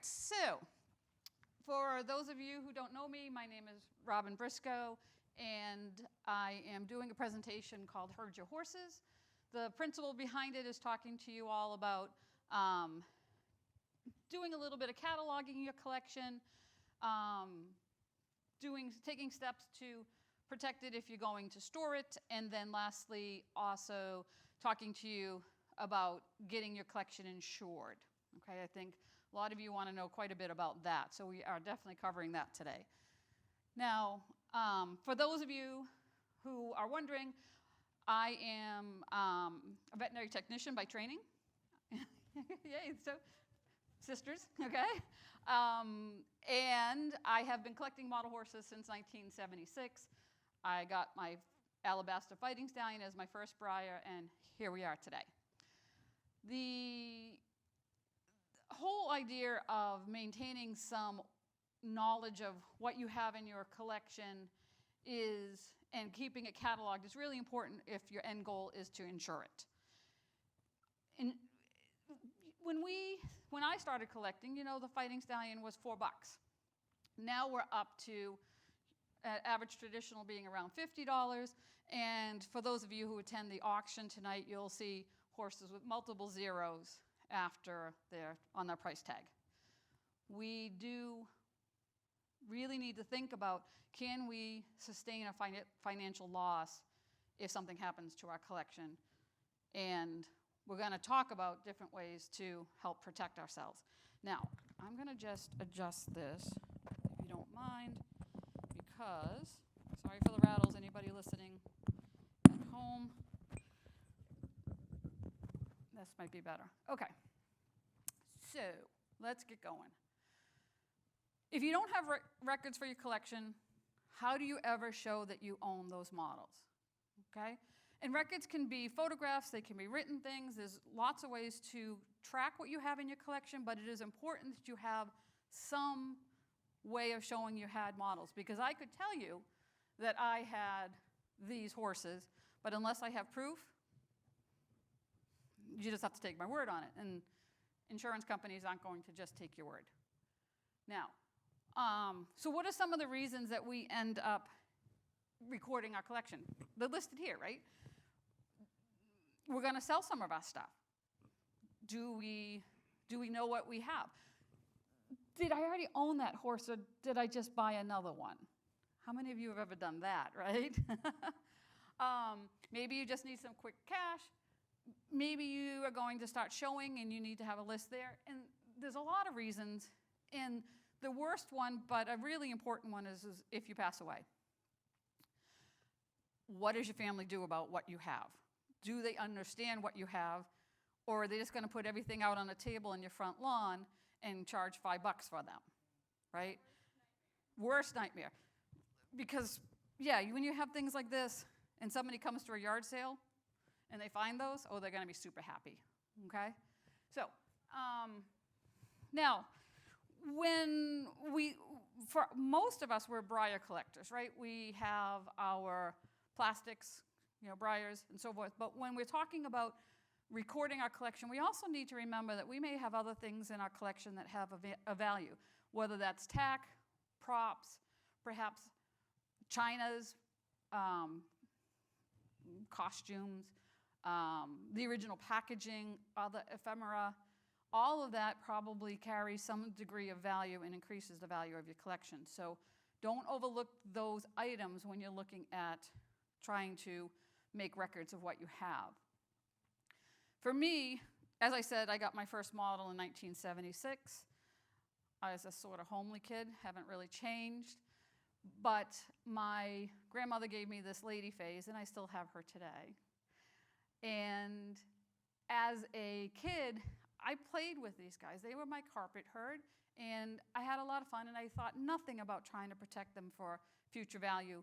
right, so for those of you who don't know me, my name is Robin Briscoe, and I am doing a presentation called Herd Your Horses. The principle behind it is talking to you all about doing a little bit of cataloging your collection, taking steps to protect it if you're going to store it, and then lastly, also talking to you about getting your collection insured. Okay, I think a lot of you want to know quite a bit about that, so we are definitely covering that today. Now, for those of you who are wondering, I am a veterinary technician by training. Yay, so sisters, okay? And I have been collecting model horses since 1976. I got my Alabaster Fighting Stallion as my first Breyer, and here we are today. The whole idea of maintaining some knowledge of what you have in your collection and keeping it cataloged is really important if your end goal is to insure it. And when I started collecting, you know, the Fighting Stallion was $4. Now we're up to average traditional being around $50. And for those of you who attend the auction tonight, you'll see horses with multiple zeros after they're on their price tag. We do really need to think about, can we sustain a financial loss if something happens to our collection? And we're going to talk about different ways to help protect ourselves. Now, I'm going to just adjust this, if you don't mind, because, sorry for the rattles, anybody listening at home. This might be better. Okay, so let's get going. If you don't have records for your collection, how do you ever show that you own those models? Okay? And records can be photographs, they can be written things. There's lots of ways to track what you have in your collection, but it is important that you have some way of showing you had models, because I could tell you that I had these horses, but unless I have proof, you just have to take my word on it, and insurance companies aren't going to just take your word. Now, so what are some of the reasons that we end up recording our collection? They're listed here, right? We're going to sell some of our stuff. Do we know what we have? Did I already own that horse, or did I just buy another one? How many of you have ever done that, right? Maybe you just need some quick cash. Maybe you are going to start showing and you need to have a list there. And there's a lot of reasons. And the worst one, but a really important one, is if you pass away. What does your family do about what you have? Do they understand what you have, or are they just going to put everything out on a table in your front lawn and charge $5 for them, right? Worst nightmare. Because, yeah, when you have things like this and somebody comes to a yard sale and they find those, oh, they're going to be super happy, okay? So, now, for most of us, we're Breyer collectors, right? We have our plastics, you know, Breyers and so forth. But when we're talking about recording our collection, we also need to remember that we may have other things in our collection that have a value, whether that's tack, props, perhaps chinas, costumes, the original packaging, other ephemera. All of that probably carries some degree of value and increases the value of your collection. So don't overlook those items when you're looking at trying to make records of what you have. For me, as I said, I got my first model in 1976. I was a sort of homely kid, haven't really changed. But my grandmother gave me this lady phase, and I still have her today. And as a kid, I played with these guys. They were my carpet herd, and I had a lot of fun, and I thought nothing about trying to protect them for future value.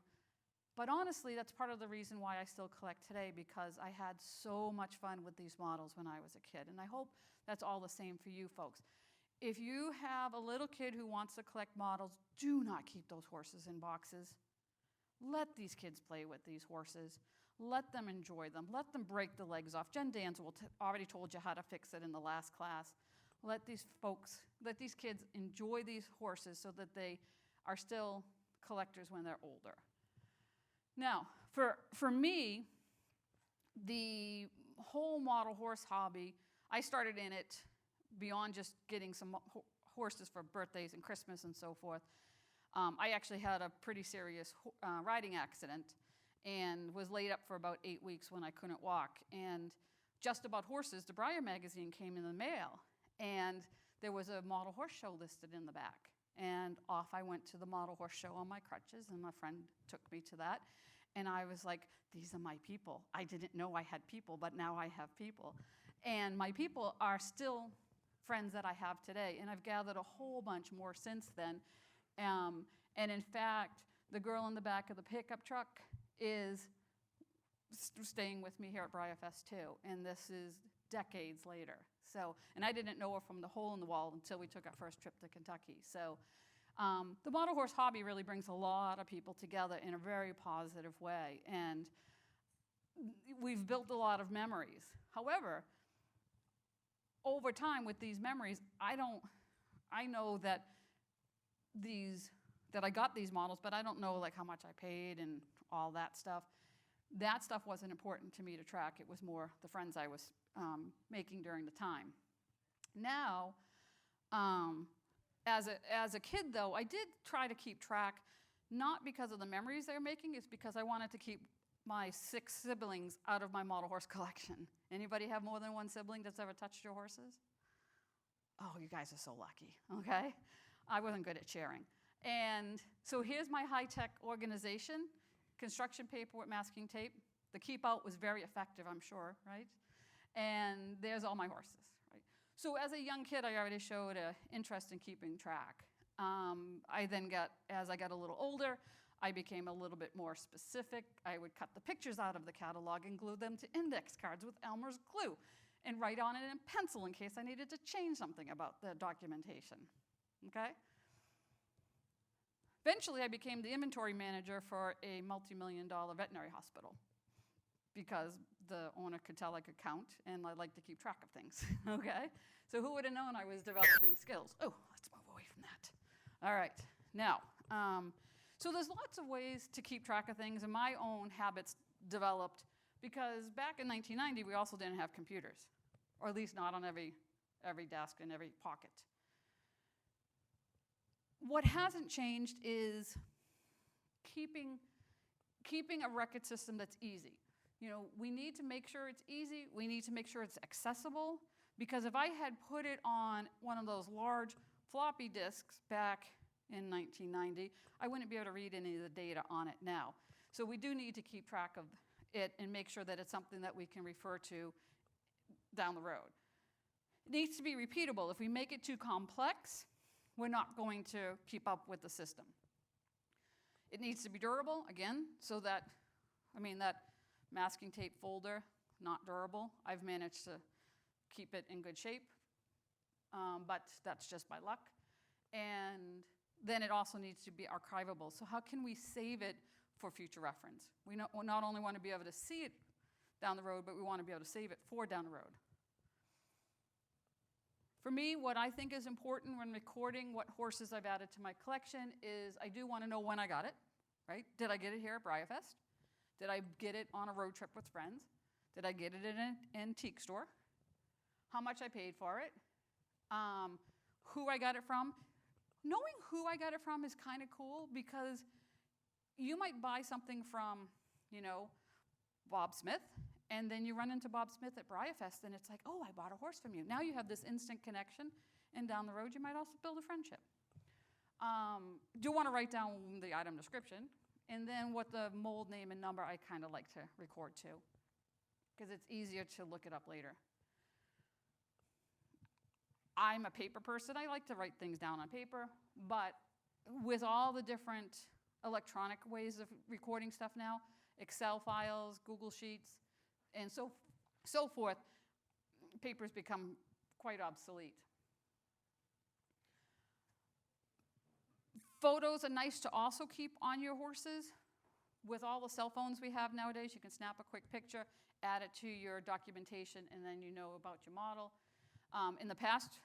But honestly, that's part of the reason why I still collect today, because I had so much fun with these models when I was a kid, and I hope that's all the same for you folks. If you have a little kid who wants to collect models, do not keep those horses in boxes. Let these kids play with these horses. Let them enjoy them. Let them break the legs off. Jen Danza already told you how to fix it in the last class. Let these folks that these kids enjoy these horses so that they are still collectors when they're older. Now, for me, the whole model horse hobby, I started in it beyond just getting some horses for birthdays and Christmas and so forth. I actually had a pretty serious riding accident and was laid up for about 8 weeks when I couldn't walk. And just about horses, the Breyer magazine came in the mail, and there was a model horse show listed in the back. And off I went to the model horse show on my crutches, and my friend took me to that. And I was like, these are my people. I didn't know I had people, but now I have people. And my people are still friends that I have today, and I've gathered a whole bunch more since then. And in fact, the girl in the back of the pickup truck is staying with me here at BreyerFest too, and this is decades later. So, and I didn't know her from the hole in the wall until we took our first trip to Kentucky. So the model horse hobby really brings a lot of people together in a very positive way, and we've built a lot of memories. However, over time with these memories, I know that I got these models, but I don't know like how much I paid and all that stuff. That stuff wasn't important to me to track. It was more the friends I was making during the time. Now, as a kid though, I did try to keep track, not because of the memories they were making, it's because I wanted to keep my 6 siblings out of my model horse collection. Anybody have more than one sibling that's ever touched your horses? Oh, you guys are so lucky, okay? I wasn't good at sharing. And so here's my high-tech organization, construction paper with masking tape. The keep out was very effective, I'm sure, right? And there's all my horses, right? So as a young kid, I already showed an interest in keeping track. As I got a little older, I became a little bit more specific. I would cut the pictures out of the catalog and glue them to index cards with Elmer's glue and write on it in pencil in case I needed to change something about the documentation, okay? Eventually, I became the inventory manager for a multi-million-dollar veterinary hospital because the owner could tell I could count and I like to keep track of things, okay? So who would have known I was developing skills? Oh, let's move away from that. All right, now, so there's lots of ways to keep track of things, and my own habits developed because back in 1990, we also didn't have computers, or at least not on every desk and every pocket. What hasn't changed is keeping a record system that's easy. You know, we need to make sure it's easy. We need to make sure it's accessible, because if I had put it on one of those large floppy disks back in 1990, I wouldn't be able to read any of the data on it now. So we do need to keep track of it and make sure that it's something that we can refer to down the road. It needs to be repeatable. If we make it too complex, we're not going to keep up with the system. It needs to be durable, again, so that masking tape folder, not durable. I've managed to keep it in good shape, but that's just by luck. And then it also needs to be archivable. So how can we save it for future reference? We not only want to be able to see it down the road, but we want to be able to save it for down the road. For me, what I think is important when recording what horses I've added to my collection is I do want to know when I got it, right? Did I get it here at BreyerFest? Did I get it on a road trip with friends? Did I get it in an antique store? How much I paid for it? Who I got it from? Knowing who I got it from is kind of cool, because you might buy something from, Bob Smith, and then you run into Bob Smith at BreyerFest, and it's like, oh, I bought a horse from you. Now you have this instant connection, and down the road you might also build a friendship. Do want to write down the item description, and then what the mold name and number I kind of like to record too, because it's easier to look it up later. I'm a paper person. I like to write things down on paper, but with all the different electronic ways of recording stuff now, Excel files, Google Sheets, and so forth, papers become quite obsolete. Photos are nice to also keep on your horses. With all the cell phones we have nowadays, you can snap a quick picture, add it to your documentation, and then you know about your model. In the past,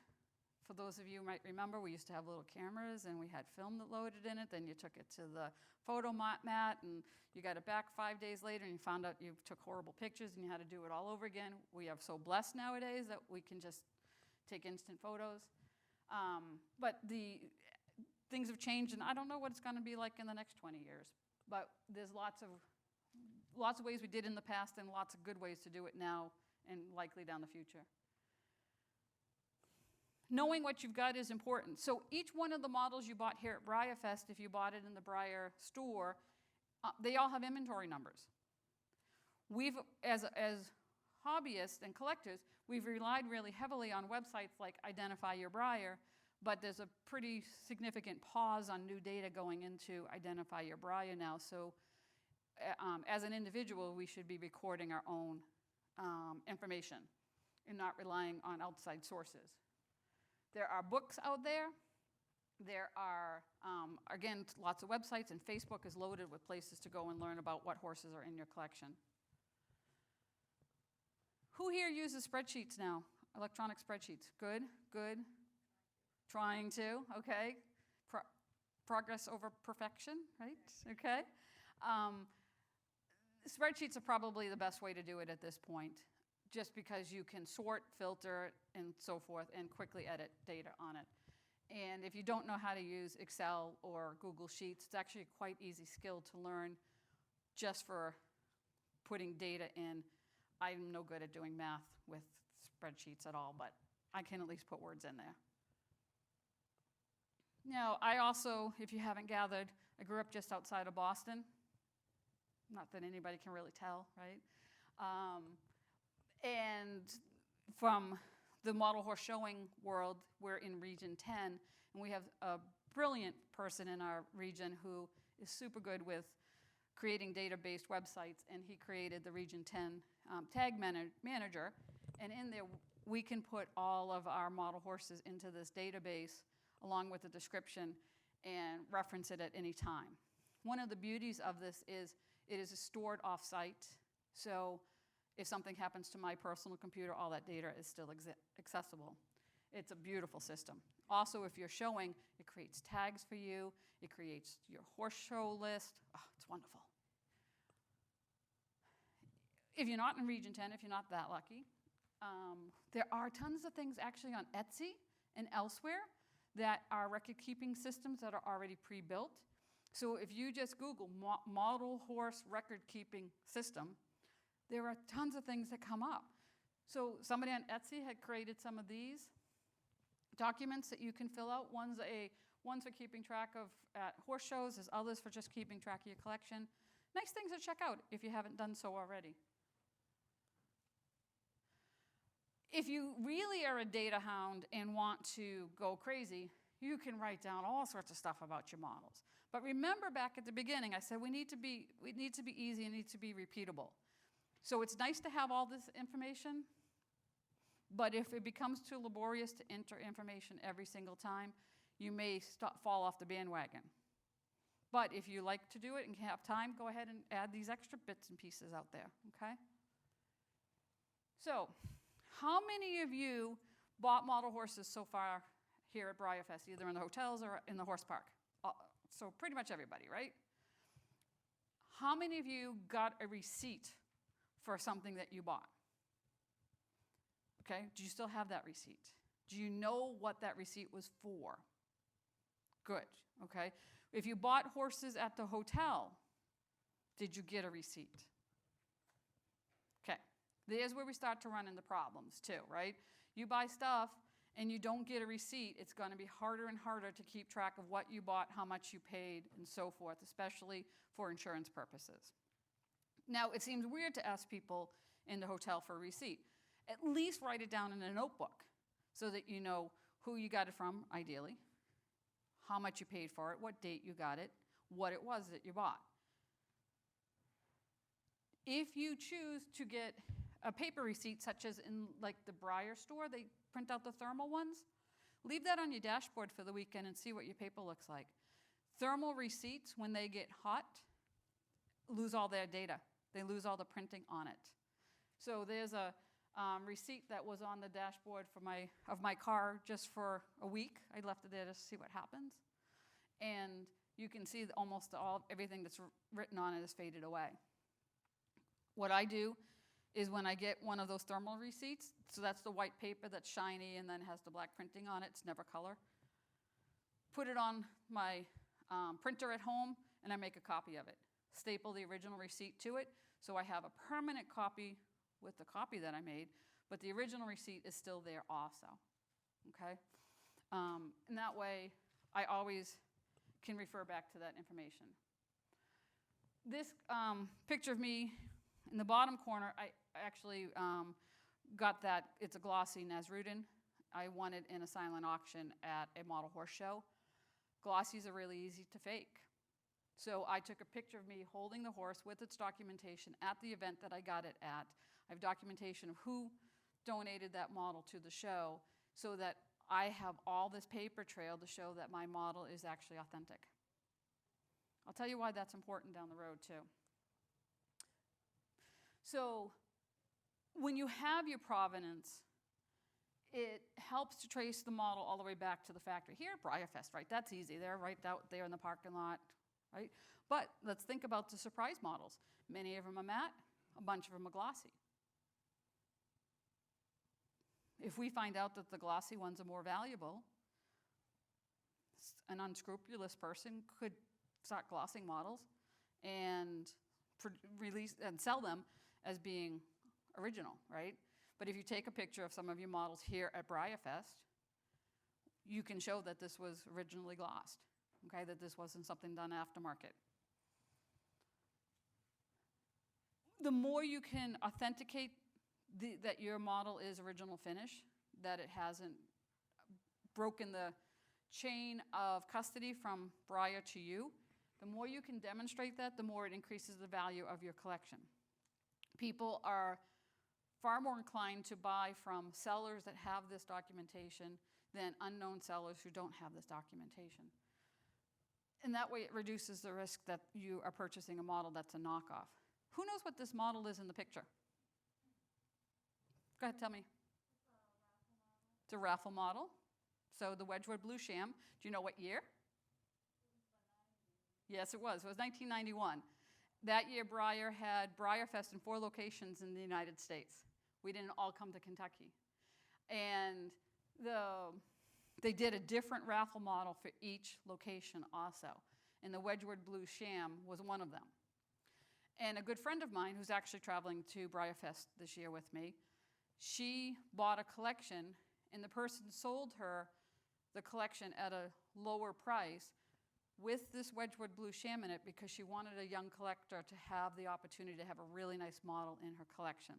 For those of you who might remember, we used to have little cameras and we had film that loaded in it. Then you took it to the photo mat and you got it back 5 days later and you found out you took horrible pictures and you had to do it all over again. We are so blessed nowadays that we can just take instant photos. But the things have changed, and I don't know what it's going to be like in the next 20 years. But there's lots of ways we did in the past and lots of good ways to do it now and likely down the future. Knowing what you've got is important. So each one of the models you bought here at BreyerFest, if you bought it in the Breyer store, they all have inventory numbers. We've, as hobbyists and collectors, we've relied really heavily on websites like Identify Your Breyer, but there's a pretty significant pause on new data going into Identify Your Breyer now. So as an individual, we should be recording our own information and not relying on outside sources. There are books out there. There are, again, lots of websites, and Facebook is loaded with places to go and learn about what horses are in your collection. Who here uses spreadsheets now? Electronic spreadsheets? Good, good. Trying to, okay. Progress over perfection, right? Okay. Spreadsheets are probably the best way to do it at this point, just because you can sort, filter, and so forth, and quickly edit data on it. And if you don't know how to use Excel or Google Sheets, it's actually a quite easy skill to learn just for putting data in. I'm no good at doing math with spreadsheets at all, but I can at least put words in there. Now, I also, if you haven't gathered, I grew up just outside of Boston. Not that anybody can really tell, right? And from the model horse showing world, we're in Region 10, and we have a brilliant person in our region who is super good with creating data-based websites, and he created the Region 10 tag manager, and in there we can put all of our model horses into this database along with the description and reference it at any time. One of the beauties of this is it is stored off-site, so if something happens to my personal computer, all that data is still accessible. It's a beautiful system. Also, if you're showing, it creates tags for you. It creates your horse show list. Oh, it's wonderful. If you're not in Region 10, if you're not that lucky, there are tons of things actually on Etsy and elsewhere that are record-keeping systems that are already pre-built. So if you just Google model horse record-keeping system, there are tons of things that come up. So somebody on Etsy had created some of these documents that you can fill out. One's for keeping track of at horse shows, there's others for just keeping track of your collection. Nice things to check out if you haven't done so already. If you really are a data hound and want to go crazy, you can write down all sorts of stuff about your models. But remember back at the beginning, I said we need to be easy and need to be repeatable. So it's nice to have all this information, but if it becomes too laborious to enter information every single time, you may fall off the bandwagon. But if you like to do it and have time, go ahead and add these extra bits and pieces out there, okay? So, how many of you bought model horses so far here at BreyerFest, either in the hotels or in the horse park? So pretty much everybody, right? How many of you got a receipt for something that you bought? Okay, do you still have that receipt? Do you know what that receipt was for? Good, okay. If you bought horses at the hotel, did you get a receipt? Okay, there's where we start to run into problems too, right? You buy stuff and you don't get a receipt, it's going to be harder and harder to keep track of what you bought, how much you paid, and so forth, especially for insurance purposes. Now, it seems weird to ask people in the hotel for a receipt. At least write it down in a notebook so that you know who you got it from, ideally, how much you paid for it, what date you got it, what it was that you bought. If you choose to get a paper receipt, such as in like the Breyer store, they print out the thermal ones, leave that on your dashboard for the weekend and see what your paper looks like. Thermal receipts, when they get hot, lose all their data. They lose all the printing on it. So there's a receipt that was on the dashboard of my car just for a week. I left it there to see what happens. And you can see that almost everything that's written on it is faded away. What I do is when I get one of those thermal receipts, so that's the white paper that's shiny and then has the black printing on it, it's never color, put it on my printer at home, and I make a copy of it. Staple the original receipt to it, so I have a permanent copy with the copy that I made, but the original receipt is still there also, okay? And that way, I always can refer back to that information. This picture of me in the bottom corner, I actually got that, it's a glossy Nasrudin. I won it in a silent auction at a model horse show. Glossies are really easy to fake. So I took a picture of me holding the horse with its documentation at the event that I got it at. I have documentation of who donated that model to the show so that I have all this paper trail to show that my model is actually authentic. I'll tell you why that's important down the road too. So when you have your provenance, it helps to trace the model all the way back to the factory. Here at BreyerFest, right, that's easy. They're right out there in the parking lot, right? But let's think about the surprise models. Many of them are matte, a bunch of them are glossy. If we find out that the glossy ones are more valuable, an unscrupulous person could start glossing models and release and sell them as being original, right? But if you take a picture of some of your models here at BreyerFest, you can show that this was originally glossed, okay? That this wasn't something done aftermarket. The more you can authenticate that your model is original finish, that it hasn't broken the chain of custody from Breyer to you, the more you can demonstrate that, the more it increases the value of your collection. People are far more inclined to buy from sellers that have this documentation than unknown sellers who don't have this documentation. And that way it reduces the risk that you are purchasing a model that's a knockoff. Who knows what this model is in the picture? Go ahead, tell me. It's a raffle model. So the Wedgwood Blue Sham. Do you know what year? Yes, it was. It was 1991. That year, Breyer had BreyerFest in 4 locations in the United States. We didn't all come to Kentucky. And they did a different raffle model for each location also. And the Wedgwood Blue Sham was one of them. And a good friend of mine who's actually traveling to BreyerFest this year with me, she bought a collection, and the person sold her the collection at a lower price with this Wedgwood Blue Sham in it because she wanted a young collector to have the opportunity to have a really nice model in her collection.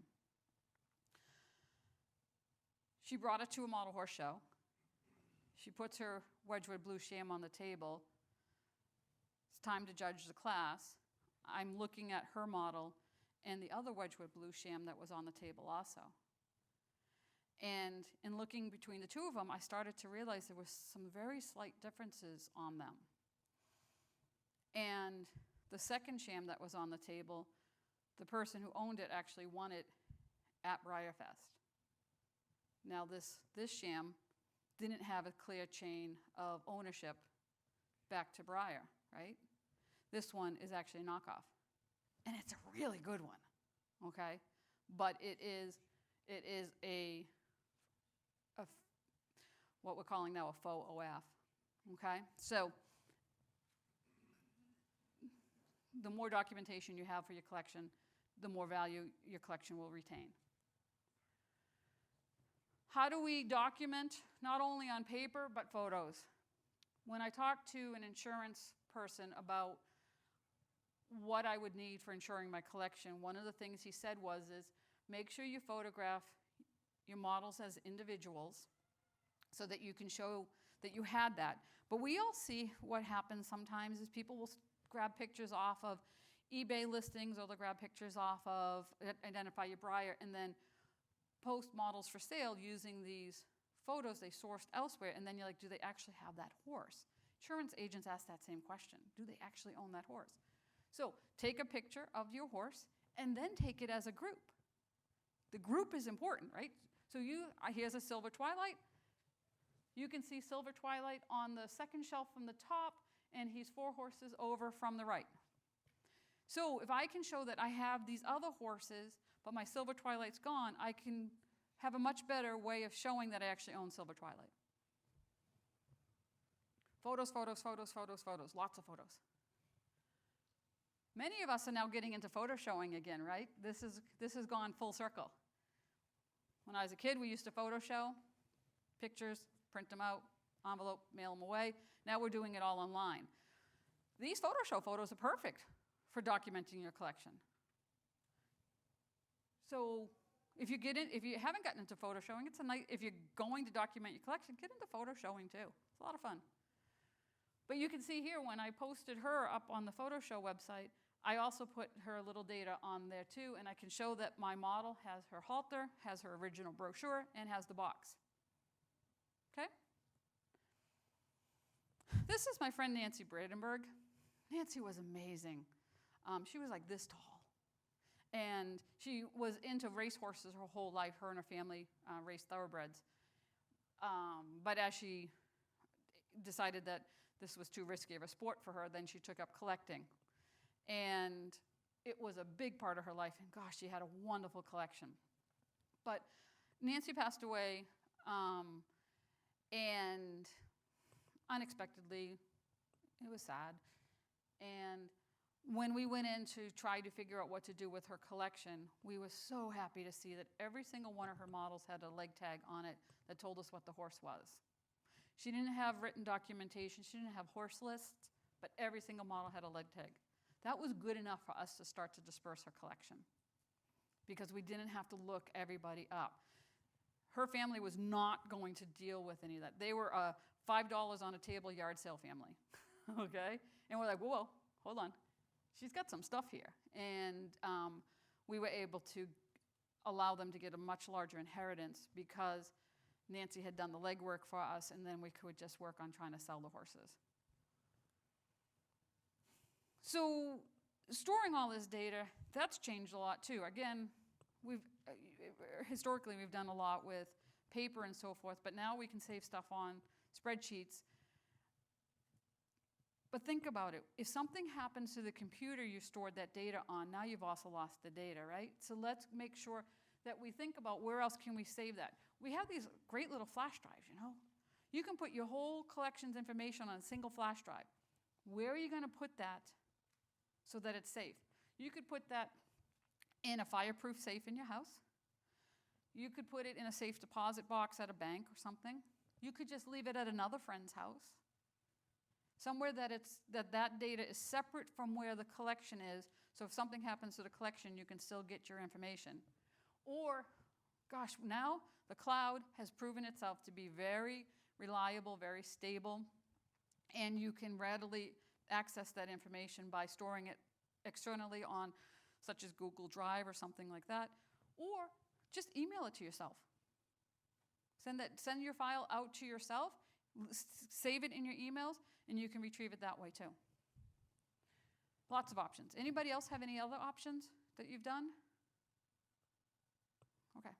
She brought it to a model horse show. She puts her Wedgwood Blue Sham on the table. It's time to judge the class. I'm looking at her model and the other Wedgwood Blue Sham that was on the table also. And in looking between the two of them, I started to realize there was some very slight differences on them. And the second sham that was on the table, the person who owned it actually won it at BreyerFest. Now this sham didn't have a clear chain of ownership back to Breyer, right? This one is actually a knockoff. And it's a really good one, okay? But it is what we're calling now a faux OF, okay? So the more documentation you have for your collection, the more value your collection will retain. How do we document, not only on paper, but photos? When I talked to an insurance person about what I would need for insuring my collection, one of the things he said is make sure you photograph your models as individuals so that you can show that you had that. But we all see what happens sometimes is people will grab pictures off of eBay listings, or they'll grab pictures off of Identify Your Breyer, and then post models for sale using these photos they sourced elsewhere, and then you're like, do they actually have that horse? Insurance agents ask that same question. Do they actually own that horse? So take a picture of your horse and then take it as a group. the group is important, right? So here's a silver twilight. You can see silver twilight on the second shelf from the top, and he's 4 horses over from the right. So if I can show that I have these other horses, but my silver twilight's gone, I can have a much better way of showing that I actually own silver twilight. Photos, photos, photos, photos, photos, lots of photos. Many of us are now getting into photo showing again, right? This has gone full circle. When I was a kid, we used to photo show, pictures, print them out, envelope, mail them away. Now we're doing it all online. These photo show photos are perfect for documenting your collection. So if you haven't gotten into photo showing, it's a nice, if you're going to document your collection, get into photo showing too. It's a lot of fun. But you can see here when I posted her up on the photo show website, I also put her little data on there too, and I can show that my model has her halter, has her original brochure, and has the box. Okay? This is my friend Nancy Bradenberg. Nancy was amazing. She was like this tall. And she was into racehorses her whole life. Her and her family raced thoroughbreds. But as she decided that this was too risky of a sport for her, then she took up collecting. And it was a big part of her life. And gosh, she had a wonderful collection. But Nancy passed away, and unexpectedly, it was sad. And when we went in to try to figure out what to do with her collection, we were so happy to see that every single one of her models had a leg tag on it that told us what the horse was. She didn't have written documentation, she didn't have horse lists, but every single model had a leg tag. That was good enough for us to start to disperse her collection because we didn't have to look everybody up. Her family was not going to deal with any of that. They were a $5 on a table yard sale family, okay? And we're like, whoa, hold on. She's got some stuff here. And we were able to allow them to get a much larger inheritance because Nancy had done the legwork for us, and then we could just work on trying to sell the horses. So storing all this data, that's changed a lot too. Again, historically we've done a lot with paper and so forth, but now we can save stuff on spreadsheets. But think about it. If something happens to the computer you stored that data on, now you've also lost the data, right? So let's make sure that we think about where else can we save that. We have these great little flash drives, you know. You can put your whole collection's information on a single flash drive. Where are you going to put that so that it's safe? You could put that in a fireproof safe in your house. You could put it in a safe deposit box at a bank or something. You could just leave it at another friend's house. Somewhere that data is separate from where the collection is, so if something happens to the collection, you can still get your information. Or, gosh, now the cloud has proven itself to be very reliable, very stable, and you can readily access that information by storing it externally on such as Google Drive or something like that, or just email it to yourself. Send your file out to yourself, save it in your emails, and you can retrieve it that way too. Lots of options. Anybody else have any other options that you've done? Okay.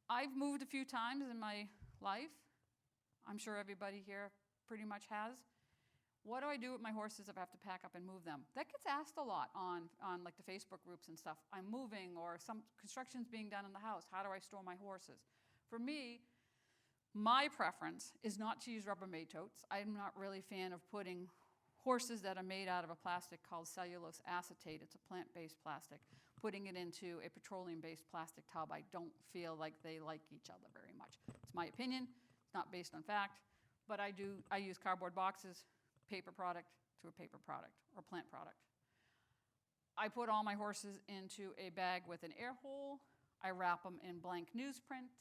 I've moved a few times in my life. I'm sure everybody here pretty much has. What do I do with my horses if I have to pack up and move them? That gets asked a lot on like the Facebook groups and stuff. I'm moving, or some construction's being done in the house. How do I store my horses? For me, my preference is not to use Rubbermaid totes. I'm not really a fan of putting horses that are made out of a plastic called cellulose acetate. It's a plant-based plastic. Putting it into a petroleum-based plastic tub, I don't feel like they like each other very much. It's my opinion. It's not based on fact. But I use cardboard boxes, paper product to a paper product or plant product. I put all my horses into a bag with an air hole. I wrap them in blank newsprint.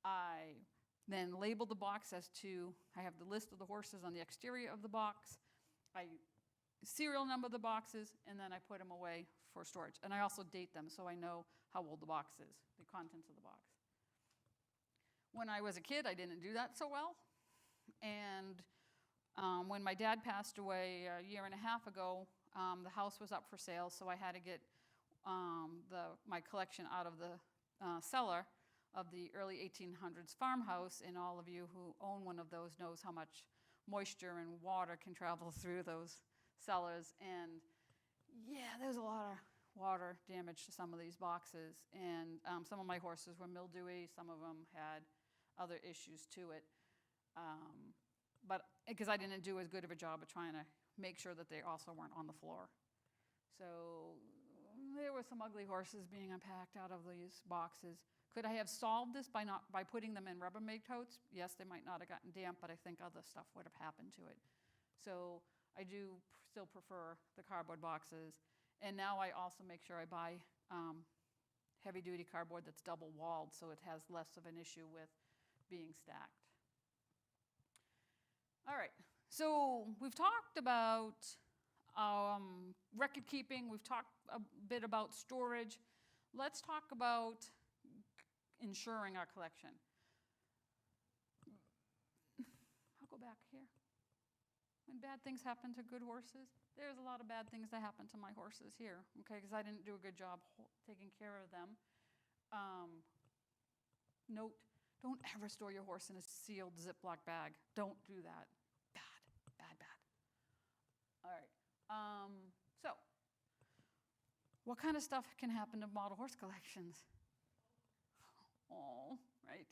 I then label the box as to, I have the list of the horses on the exterior of the box. I serial number the boxes, and then I put them away for storage. And I also date them so I know how old the box is, the contents of the box. When I was a kid, I didn't do that so well. And when my dad passed away a year and a half ago, the house was up for sale, so I had to get my collection out of the cellar of the early 1800s farmhouse, and all of you who own one of those knows how much moisture and water can travel through those cellars. And yeah, there's a lot of water damage to some of these boxes, and some of my horses were mildewy, some of them had other issues to it. But because I didn't do as good of a job of trying to make sure that they also weren't on the floor. So there were some ugly horses being unpacked out of these boxes. Could I have solved this by putting them in Rubbermaid totes? Yes, they might not have gotten damp, but I think other stuff would have happened to it. So I do still prefer the cardboard boxes. And now I also make sure I buy heavy-duty cardboard that's double-walled, so it has less of an issue with being stacked. All right, so we've talked about record keeping. We've talked a bit about storage. Let's talk about insuring our collection. I'll go back here. When bad things happen to good horses, there's a lot of bad things that happen to my horses here, okay, because I didn't do a good job taking care of them. Note, don't ever store your horse in a sealed Ziploc bag. Don't do that. Bad, bad, bad. All right. So, what kind of stuff can happen to model horse collections? Oh, right.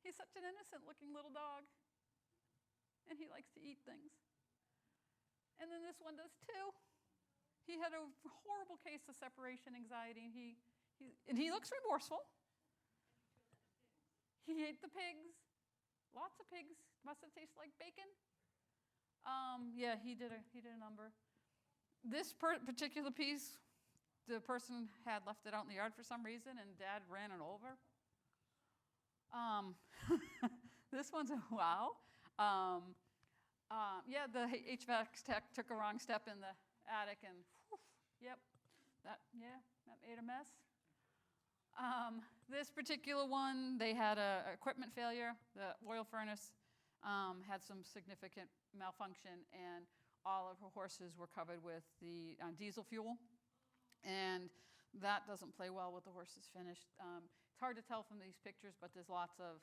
He's such an innocent-looking little dog, and he likes to eat things. And then this one does too. He had a horrible case of separation anxiety, and he looks remorseful. He ate the pigs, lots of pigs. Must have tasted like bacon. Yeah, he did a number. This particular piece, the person had left it out in the yard for some reason, and Dad ran it over. This one's a wow. Yeah, the HVAC tech took a wrong step in the attic, and yep, that made a mess. This particular one, they had a equipment failure. The oil furnace had some significant malfunction, and all of her horses were covered with the diesel fuel, and that doesn't play well with the horse's finish. It's hard to tell from these pictures, but there's lots of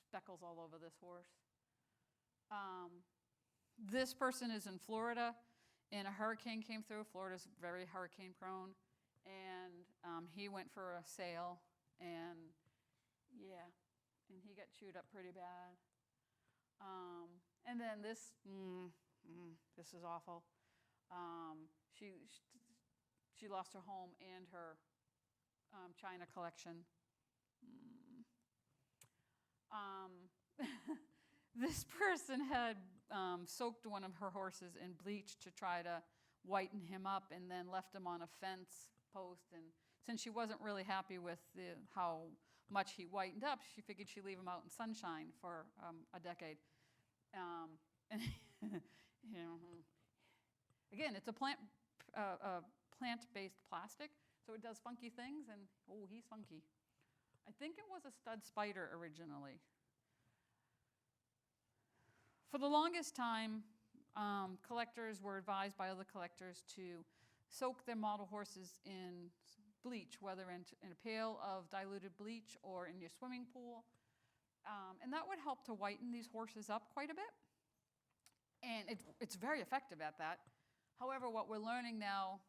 speckles all over this horse. This person is in Florida, and a hurricane came through. Florida's very hurricane prone, and he went for a sail, and yeah, and he got chewed up pretty bad. And then this is awful. She lost her home and her china collection. This person had soaked one of her horses in bleach to try to whiten him up, and then left him on a fence post. And since she wasn't really happy with how much he whitened up, she figured she'd leave him out in sunshine for a decade. And you know, again, it's a plant-based plastic, so it does funky things, and oh, he's funky. I think it was a stud spider originally. For the longest time, collectors were advised by other collectors to soak their model horses in bleach, whether in a pail of diluted bleach or in your swimming pool. And that would help to whiten these horses up quite a bit. And it's very effective at that. However, what we're learning now,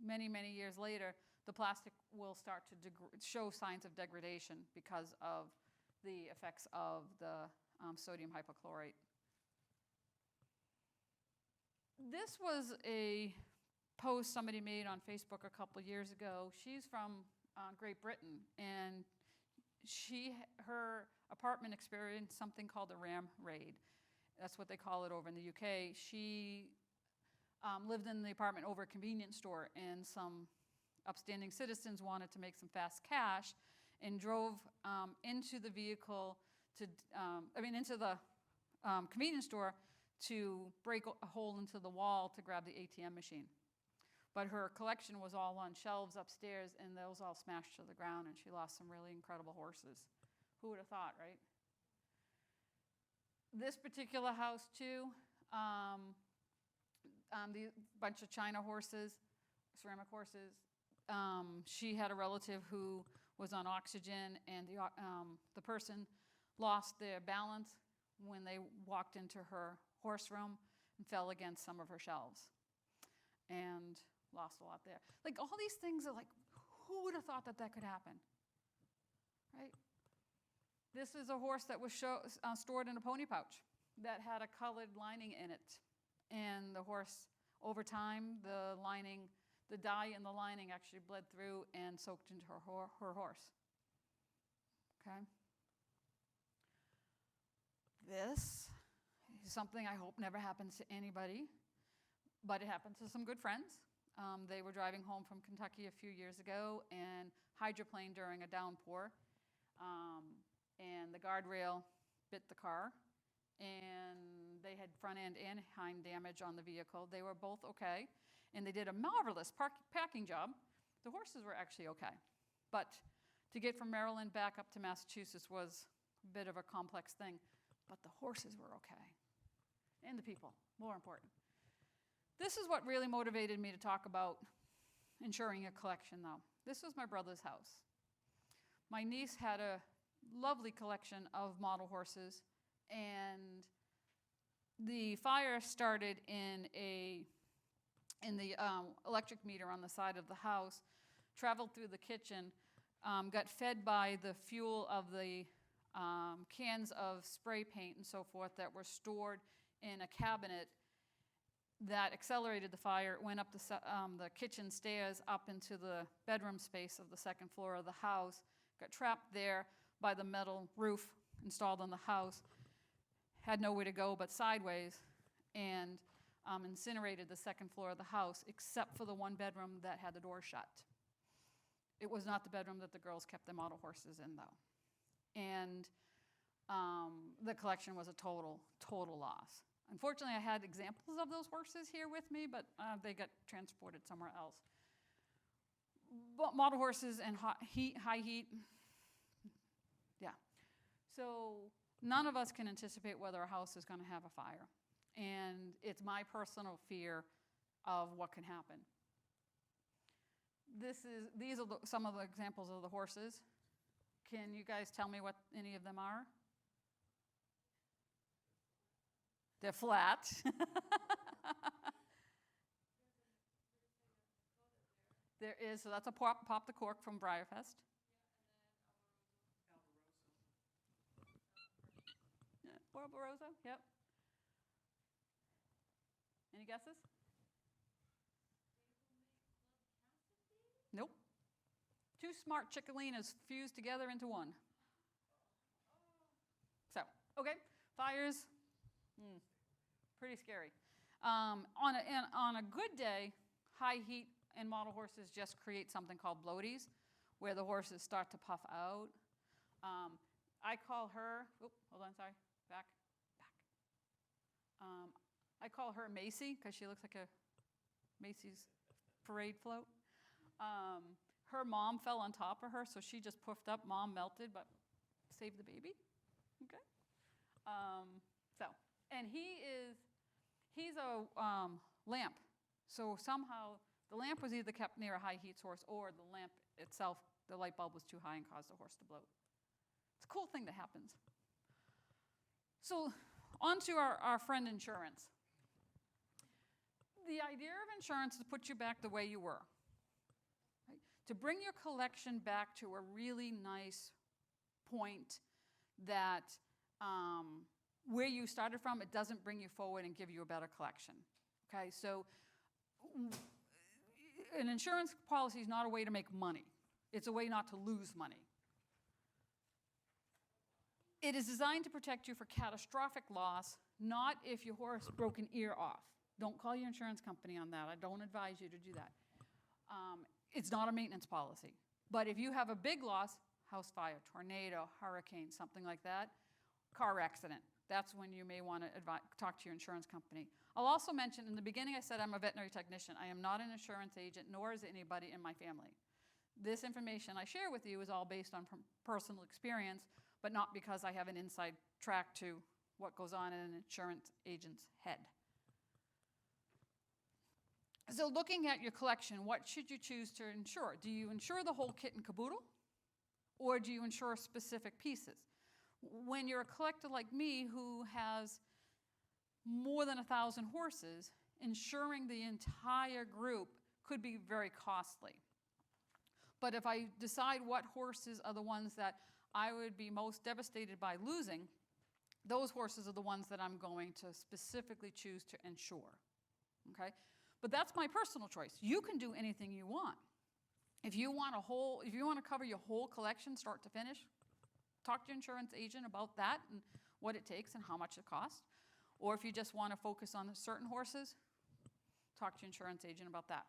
many, many years later, the plastic will start to show signs of degradation because of the effects of the sodium hypochlorite. This was a post somebody made on Facebook a couple years ago. She's from Great Britain, and her apartment experienced something called a ram raid. That's what they call it over in the UK. She lived in the apartment over a convenience store, and some upstanding citizens wanted to make some fast cash and drove into the vehicle into the convenience store to break a hole into the wall to grab the ATM machine. But her collection was all on shelves upstairs, and those all smashed to the ground, and she lost some really incredible horses. Who would have thought, right? This particular house, too, the bunch of China horses, ceramic horses. She had a relative who was on oxygen, and the person lost their balance when they walked into her horse room and fell against some of her shelves and lost a lot there. Like, all these things are like, who would have thought that that could happen, right? This is a horse that was stored in a pony pouch that had a colored lining in it. And the horse, over time, the dye in the lining actually bled through and soaked into her horse. Okay? This is something I hope never happens to anybody, but it happened to some good friends. They were driving home from Kentucky a few years ago and hydroplaned during a downpour. And the guardrail bit the car, and they had front end and hind damage on the vehicle. They were both okay, and they did a marvelous packing job. The horses were actually okay, but to get from Maryland back up to Massachusetts was a bit of a complex thing, but the horses were okay, and the people, more important. This is what really motivated me to talk about insuring a collection, though. This was my brother's house. My niece had a lovely collection of model horses, and the fire started in the electric meter on the side of the house, traveled through the kitchen, got fed by the fuel of the cans of spray paint and so forth that were stored in a cabinet that accelerated the fire. It went up the kitchen stairs up into the bedroom space of the second floor of the house, got trapped there by the metal roof installed on the house, had nowhere to go but sideways, and incinerated the second floor of the house, except for the one bedroom that had the door shut. It was not the bedroom that the girls kept their model horses in, though. And the collection was a total loss. Unfortunately, I had examples of those horses here with me, but they got transported somewhere else. But model horses and high heat, yeah. So none of us can anticipate whether a house is going to have a fire. And it's my personal fear of what can happen. These are some of the examples of the horses. Can you guys tell me what any of them are? They're flat. There is, so that's a pop the cork from BreyerFest. Barbarossa, yep. Any guesses? Nope. Two smart chickalinas fused together into one. So, okay, fires, pretty scary. On a good day, high heat and model horses just create something called bloaties, where the horses start to puff out. I call her, hold on, sorry, back. I call her Macy, because she looks like a Macy's parade float. Her mom fell on top of her, so she just puffed up. Mom melted, but saved the baby. Okay. And he's a lamp. So somehow the lamp was either kept near a high heat source, or the lamp itself, the light bulb was too high and caused the horse to bloat. It's a cool thing that happens. So on to our friend insurance. The idea of insurance is to put you back the way you were. Right? To bring your collection back to a really nice point that where you started from, it doesn't bring you forward and give you a better collection. Okay, so an insurance policy is not a way to make money. It's a way not to lose money. It is designed to protect you for catastrophic loss, not if your horse broke an ear off. Don't call your insurance company on that. I don't advise you to do that. It's not a maintenance policy. But if you have a big loss, house fire, tornado, hurricane, something like that, car accident, that's when you may want to talk to your insurance company. I'll also mention, in the beginning I said I'm a veterinary technician. I am not an insurance agent, nor is anybody in my family. This information I share with you is all based on personal experience, but not because I have an inside track to what goes on in an insurance agent's head. So looking at your collection, what should you choose to insure? Do you insure the whole kit and caboodle, or do you insure specific pieces? When you're a collector like me who has more than 1,000 horses, insuring the entire group could be very costly. But if I decide what horses are the ones that I would be most devastated by losing, those horses are the ones that I'm going to specifically choose to insure. Okay? But that's my personal choice. You can do anything you want. If you want to cover your whole collection, start to finish, talk to your insurance agent about that and what it takes and how much it costs. Or if you just want to focus on certain horses, talk to your insurance agent about that.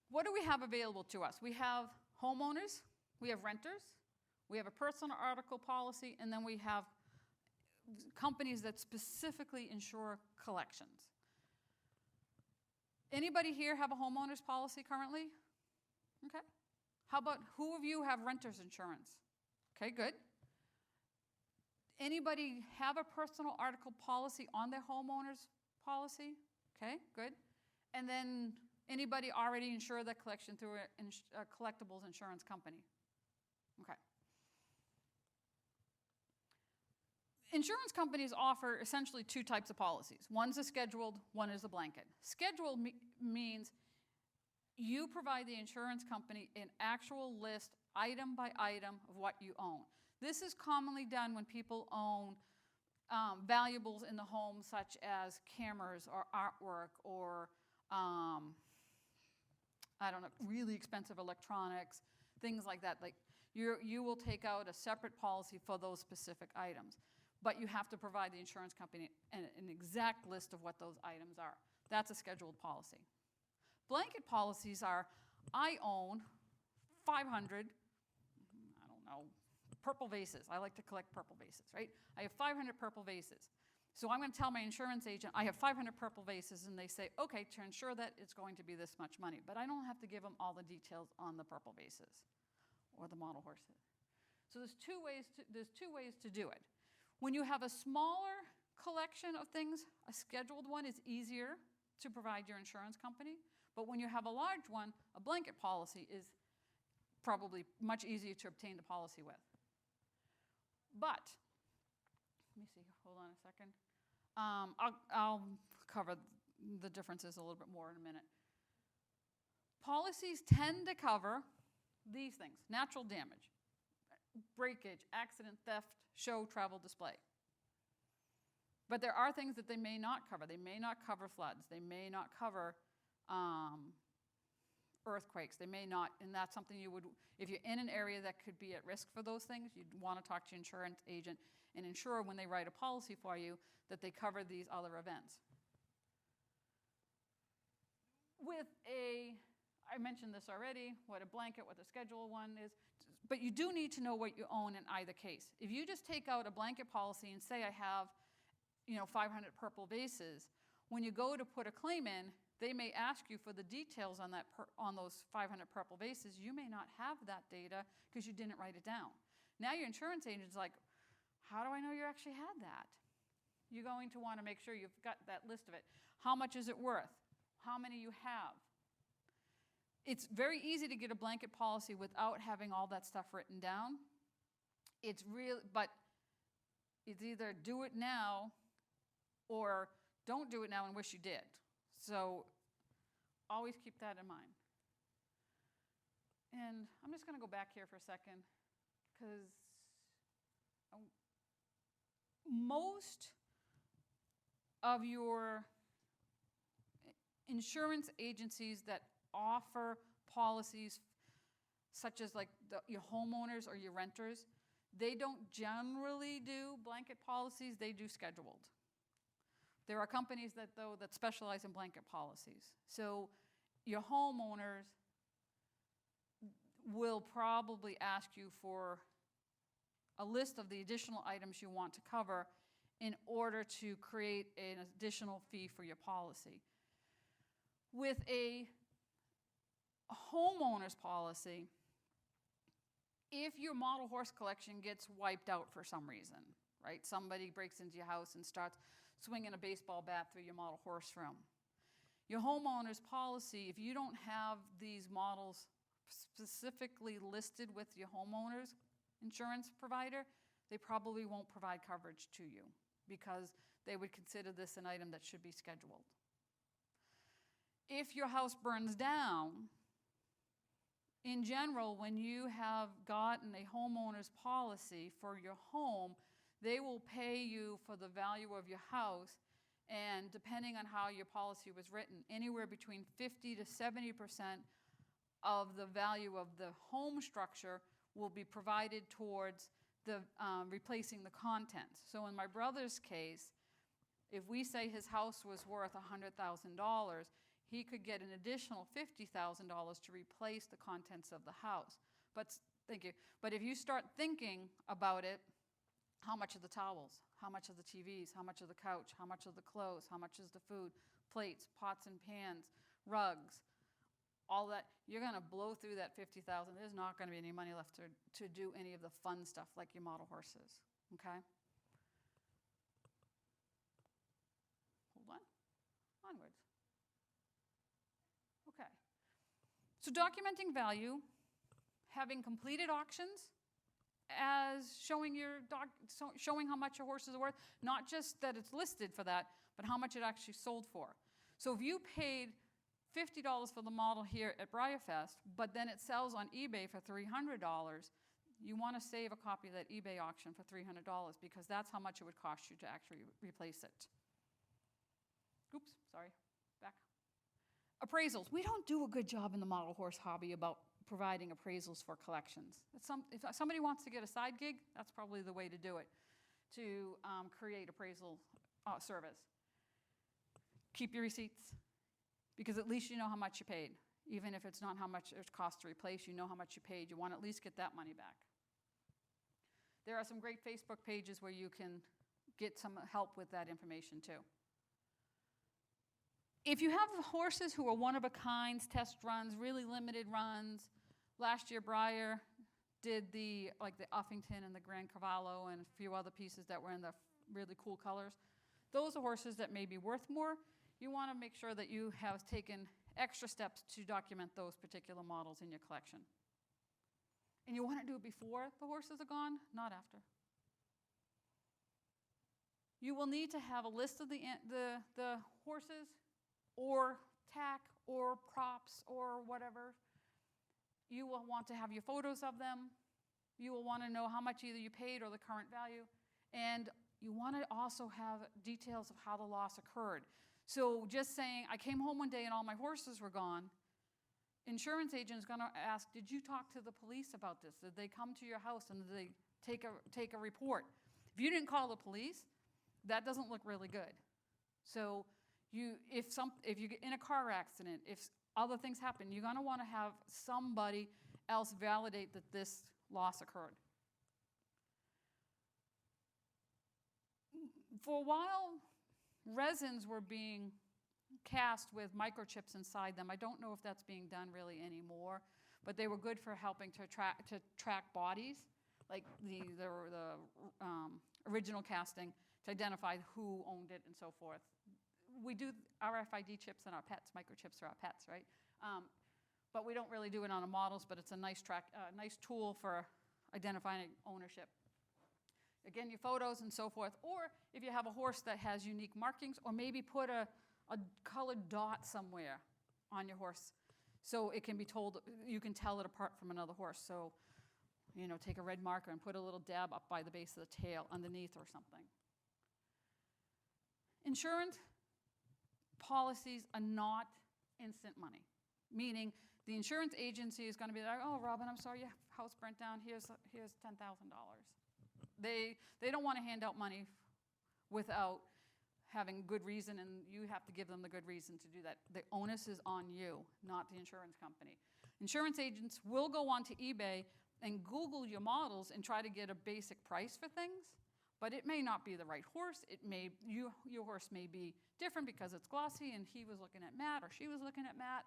What do we have available to us? We have homeowners, we have renters, we have a personal article policy, and then we have companies that specifically insure collections. Anybody here have a homeowner's policy currently? Okay. How about who of you have renter's insurance? Okay, good. Anybody have a personal article policy on their homeowner's policy? Okay, good. And then anybody already insure their collection through a collectibles insurance company? Okay. Insurance companies offer essentially two types of policies. One's a scheduled, one is a blanket. Scheduled means you provide the insurance company an actual list, item by item, of what you own. This is commonly done when people own valuables in the home, such as cameras or artwork or, I don't know, really expensive electronics, things like that. Like you will take out a separate policy for those specific items. But you have to provide the insurance company an exact list of what those items are. That's a scheduled policy. Blanket policies are, I own 500, purple vases. I like to collect purple vases, right? I have 500 purple vases. So I'm going to tell my insurance agent, I have 500 purple vases, and they say, okay, to insure that, it's going to be this much money. But I don't have to give them all the details on the purple vases or the model horses. So there's two ways to do it. When you have a smaller collection of things, a scheduled one is easier to provide your insurance company. But when you have a large one, a blanket policy is probably much easier to obtain the policy with. But, let me see, hold on a second. I'll cover the differences a little bit more in a minute. Policies tend to cover these things: natural damage, breakage, accident, theft, show, travel, display. But there are things that they may not cover. They may not cover floods. They may not cover earthquakes. They may not, and that's something you would, if you're in an area that could be at risk for those things, you'd want to talk to your insurance agent and ensure when they write a policy for you that they cover these other events. I mentioned this already, what a blanket, what the schedule one is, but you do need to know what you own in either case. If you just take out a blanket policy and say I have 500 purple vases, when you go to put a claim in, they may ask you for the details on those 500 purple vases. You may not have that data because you didn't write it down. Now your insurance agent's like, how do I know you actually had that? You're going to want to make sure you've got that list of it. How much is it worth? How many you have? It's very easy to get a blanket policy without having all that stuff written down. But it's either do it now or don't do it now and wish you did. So always keep that in mind. And I'm just going to go back here for a second because most of your insurance agencies that offer policies such as like your homeowners or your renters, they don't generally do blanket policies, they do scheduled. There are companies that specialize in blanket policies. So your homeowners will probably ask you for a list of the additional items you want to cover in order to create an additional fee for your policy. With a homeowner's policy, If your model horse collection gets wiped out for some reason, right? Somebody breaks into your house and starts swinging a baseball bat through your model horse room. Your homeowner's policy, if you don't have these models specifically listed with your homeowner's insurance provider, they probably won't provide coverage to you because they would consider this an item that should be scheduled. If your house burns down, in general, when you have gotten a homeowner's policy for your home, they will pay you for the value of your house, and depending on how your policy was written, anywhere between 50 to 70% of the value of the home structure will be provided towards the replacing the contents. So in my brother's case, if we say his house was worth $100,000, he could get an additional $50,000 to replace the contents of the house. But thank you. But if you start thinking about it, how much are the towels? How much are the TVs? How much of the couch? How much of the clothes? How much is the food? Plates, pots and pans, rugs, all that. You're going to blow through that $50,000. There's not going to be any money left to do any of the fun stuff like your model horses. Okay? Hold on. Onwards. Okay. So documenting value, having completed auctions as showing showing how much your horse is worth, not just that it's listed for that, but how much it actually sold for. So if you paid $50 for the model here at BreyerFest, but then it sells on eBay for $300, you want to save a copy of that eBay auction for $300 because that's how much it would cost you to actually replace it. Oops, sorry, back. Appraisals. We don't do a good job in the model horse hobby about providing appraisals for collections. If somebody wants to get a side gig, that's probably the way to do it, to create appraisal service. Keep your receipts, because at least you know how much you paid. Even if it's not how much it costs to replace, you know how much you paid. You want to at least get that money back. There are some great Facebook pages where you can get some help with that information too. If you have horses who are one-of-a-kinds, test runs, really limited runs, last year Breyer did the Uffington and the Grand Cavallo and a few other pieces that were in the really cool colors. Those are horses that may be worth more. You want to make sure that you have taken extra steps to document those particular models in your collection. And you want to do it before the horses are gone, not after. You will need to have a list of the horses, or tack, or props, or whatever. You will want to have your photos of them. You will want to know how much either you paid or the current value. And you want to also have details of how the loss occurred. So just saying, I came home one day and all my horses were gone, insurance agent is going to ask, did you talk to the police about this? Did they come to your house and did they take a report? If you didn't call the police, that doesn't look really good. So if you get in a car accident, if other things happen, you're going to want to have somebody else validate that this loss occurred. For a while, resins were being cast with microchips inside them. I don't know if that's being done really anymore, but they were good for helping to track bodies, like the original casting, to identify who owned it and so forth. We do RFID chips in our pets. Microchips are our pets, right? But we don't really do it on the models, but it's a nice tool for identifying ownership. Again, your photos and so forth. Or if you have a horse that has unique markings, or maybe put a colored dot somewhere on your horse so it can be told, you can tell it apart from another horse. So, take a red marker and put a little dab up by the base of the tail underneath or something. Insurance policies are not instant money, meaning the insurance agency is going to be like, oh, Robin, I'm sorry, your house burnt down. Here's $10,000. They don't want to hand out money without having good reason, and you have to give them the good reason to do that. The onus is on you, not the insurance company. Insurance agents will go onto eBay and Google your models and try to get a basic price for things, but it may not be the right horse. Your horse may be different because it's glossy and he was looking at matte or she was looking at matte.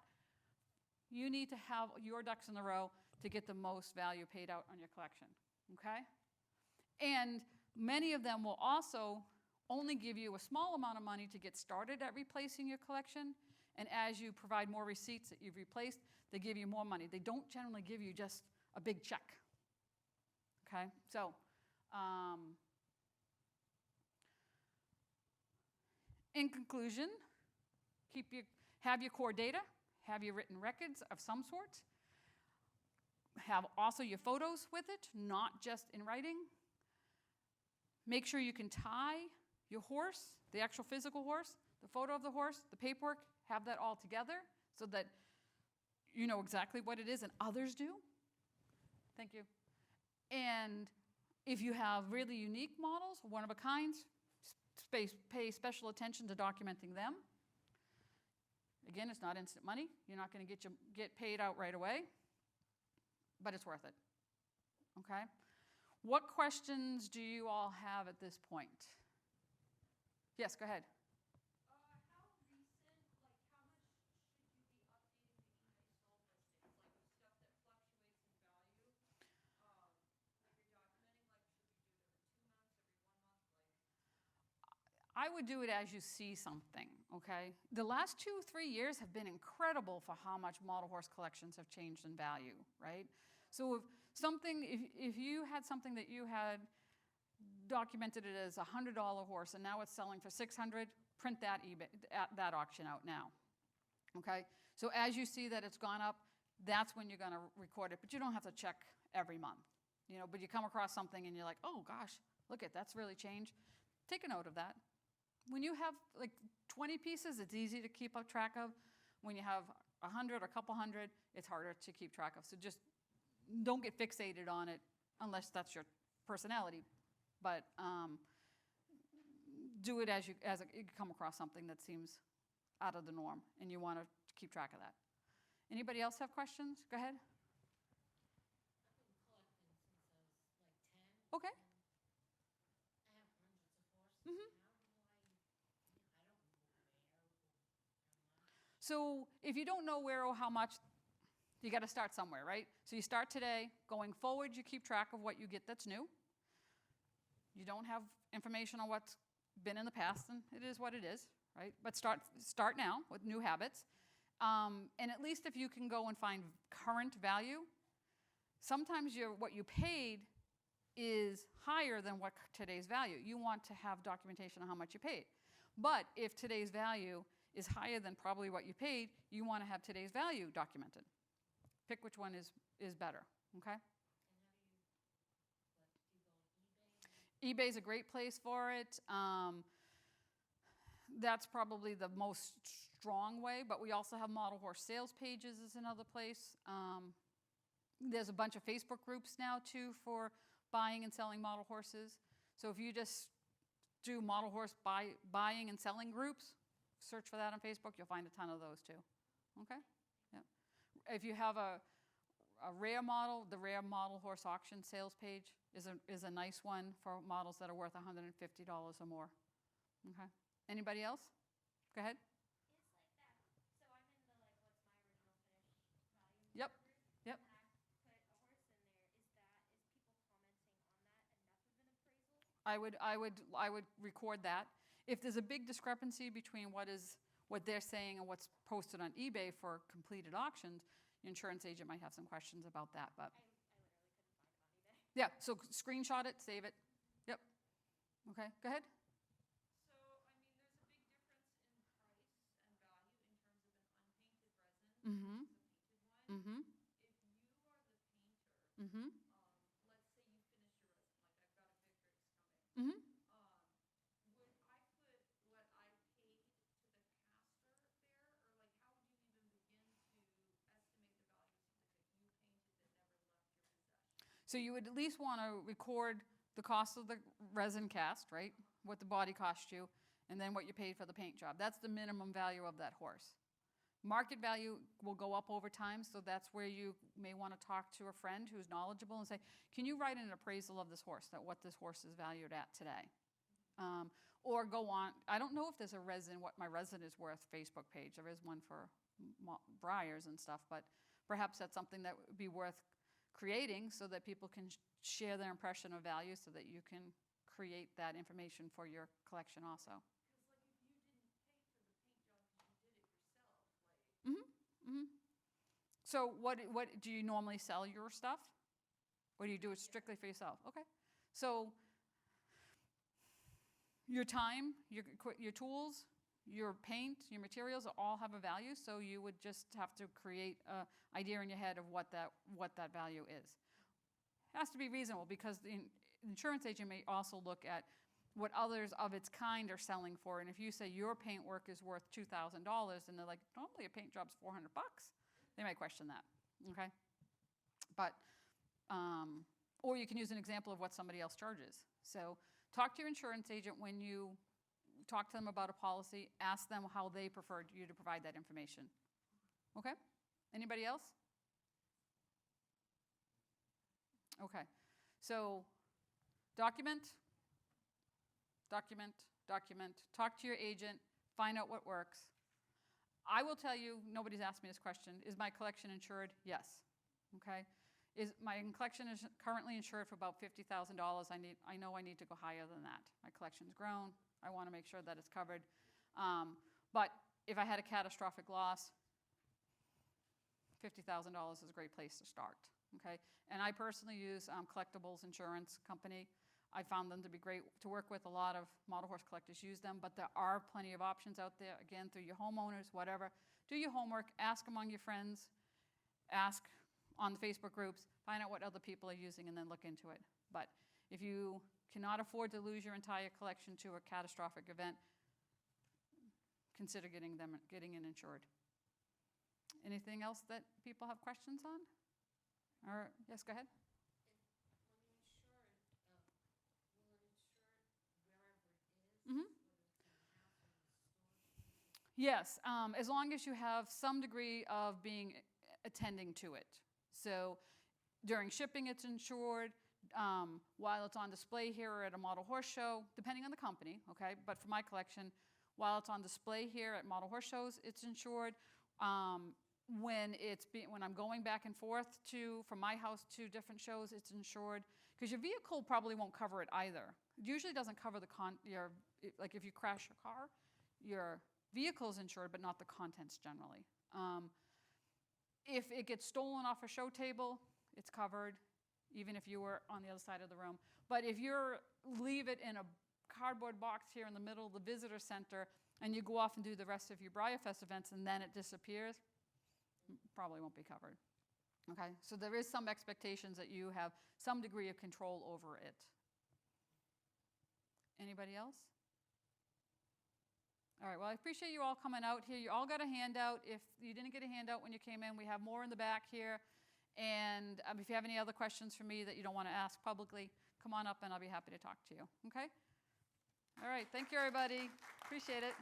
You need to have your ducks in a row to get the most value paid out on your collection, okay? And many of them will also only give you a small amount of money to get started at replacing your collection, and as you provide more receipts that you've replaced, they give you more money. They don't generally give you just a big check, okay? So, in conclusion, have your core data, have your written records of some sort, have also your photos with it, not just in writing. Make sure you can tie your horse, the actual physical horse, the photo of the horse, the paperwork, have that all together so that you know exactly what it is and others do. Thank you. And if you have really unique models, one of a kind, pay special attention to documenting them. Again, it's not instant money. You're not going to get paid out right away, but it's worth it. Okay? What questions do you all have at this point? Yes, go ahead. How recent, like how much should you be updating the eBay sold listings? Like with stuff that fluctuates in value, like you're documenting, like should we do it every 2 months, every 1 month? Like I would do it as you see something, okay? The last 2-3 years have been incredible for how much model horse collections have changed in value, right? So if you had something that you had documented it as a $100 horse and now it's selling for $600, print that that auction out now, okay? So as you see that it's gone up, that's when you're going to record it, but you don't have to check every month, you know, but you come across something and you're like, oh gosh, look at that's really changed. Take a note of that. When you have like 20 pieces, it's easy to keep up track of. When you have 100 or a couple hundred, it's harder to keep track of. So just don't get fixated on it unless that's your personality. But do it as you come across something that seems out of the norm and you want to keep track of that. Anybody else have questions? Go ahead. I've been collecting since I was like 10. Okay. I have hundreds of horses. Mm-hmm. I don't know So if you don't know where or how much, you got to start somewhere, right? So you start today. Going forward, you keep track of what you get that's new. You don't have information on what's been in the past, and it is what it is, right? But start now with new habits. And at least if you can go and find current value, sometimes what you paid is higher than what today's value. You want to have documentation on how much you paid. But if today's value is higher than probably what you paid, you want to have today's value documented. Pick which one is better, okay? eBay is a great place for it. That's probably the most strong way, but we also have model horse sales pages is another place. There's a bunch of Facebook groups now too for buying and selling model horses. So if you just do model horse buying and selling groups, search for that on Facebook, you'll find a ton of those too. Okay? Yeah. If you have a rare model, the rare model horse auction sales page is a nice one for models that are worth $150 or more. Okay. Anybody else? Go ahead. It's like that. So I'm in the like what's my original finish value Yep. group. Yep. And I put a horse in there. Is people commenting on that enough of an appraisal? I would record that. If there's a big discrepancy between what they're saying and what's posted on eBay for completed auctions, the insurance agent might have some questions about that. But I literally couldn't find it on eBay. yeah, so screenshot it, save it. Yep. Okay, go ahead. So, I mean, there's a big difference in price and value in terms of an unpainted resin Mm-hmm. versus a painted one. Mm-hmm. If you are the painter, Mm-hmm. let's say you finish your resin, like I've got a Victrix coming. Mm-hmm. Would I put what I paid to the caster there, or like how would you even begin to estimate the value of something that you painted that never left your possession? So you would at least want to record the cost of the resin cast, right? What the body cost you, and then what you paid for the paint job. That's the minimum value of that horse. Market value will go up over time, so that's where you may want to talk to a friend who's knowledgeable and say, can you write an appraisal of this horse, that what this horse is valued at today? Or go on, I don't know if there's a resin, what my resin is worth Facebook page. There is one for Breyers and stuff, but perhaps that's something that would be worth creating so that people can share their impression of value so that you can create that information for your collection also. So what do you normally sell your stuff? Or do you do it strictly for yourself? Okay. So your time, your tools, your paint, your materials all have a value, so you would just have to create an idea in your head of what that value is. It has to be reasonable because the insurance agent may also look at what others of its kind are selling for, and if you say your paint work is worth $2,000 and they're like, normally a paint job's $400, they might question that, okay? But, or you can use an example of what somebody else charges. So talk to your insurance agent when you talk to them about a policy, ask them how they prefer you to provide that information. Okay? Anybody else? Okay. So document, document, document, talk to your agent, find out what works. I will tell you, nobody's asked me this question, is my collection insured? Yes. Okay? Is my collection is currently insured for about $50,000. I know I need to go higher than that. My collection's grown. I want to make sure that it's covered. But if I had a catastrophic loss, $50,000 is a great place to start. Okay? And I personally use Collectibles Insurance Company. I found them to be great to work with. A lot of model horse collectors use them, but there are plenty of options out there, again, through your homeowners, whatever. Do your homework, ask among your friends, ask on the Facebook groups, find out what other people are using, and then look into it. But if you cannot afford to lose your entire collection to a catastrophic event, consider getting it insured. Anything else that people have questions on? Or, yes, go ahead. Yes, as long as you have some degree of being attending to it. So during shipping, it's insured. While it's on display here or at a model horse show, depending on the company, okay? But for my collection, while it's on display here at model horse shows, it's insured. When I'm going back and forth from my house to different shows, it's insured. Because your vehicle probably won't cover it either. It usually doesn't cover like if you crash your car, your vehicle's insured, but not the contents generally. If it gets stolen off a show table, it's covered, even if you were on the other side of the room. But if you leave it in a cardboard box here in the middle of the visitor center and you go off and do the rest of your BreyerFest events and then it disappears, probably won't be covered. Okay, so there is some expectations that you have some degree of control over it. Anybody else? All right, well, I appreciate you all coming out here. You all got a handout. If you didn't get a handout when you came in, we have more in the back here. And if you have any other questions for me that you don't want to ask publicly, come on up and I'll be happy to talk to you, okay? All right, thank you, everybody. Appreciate it.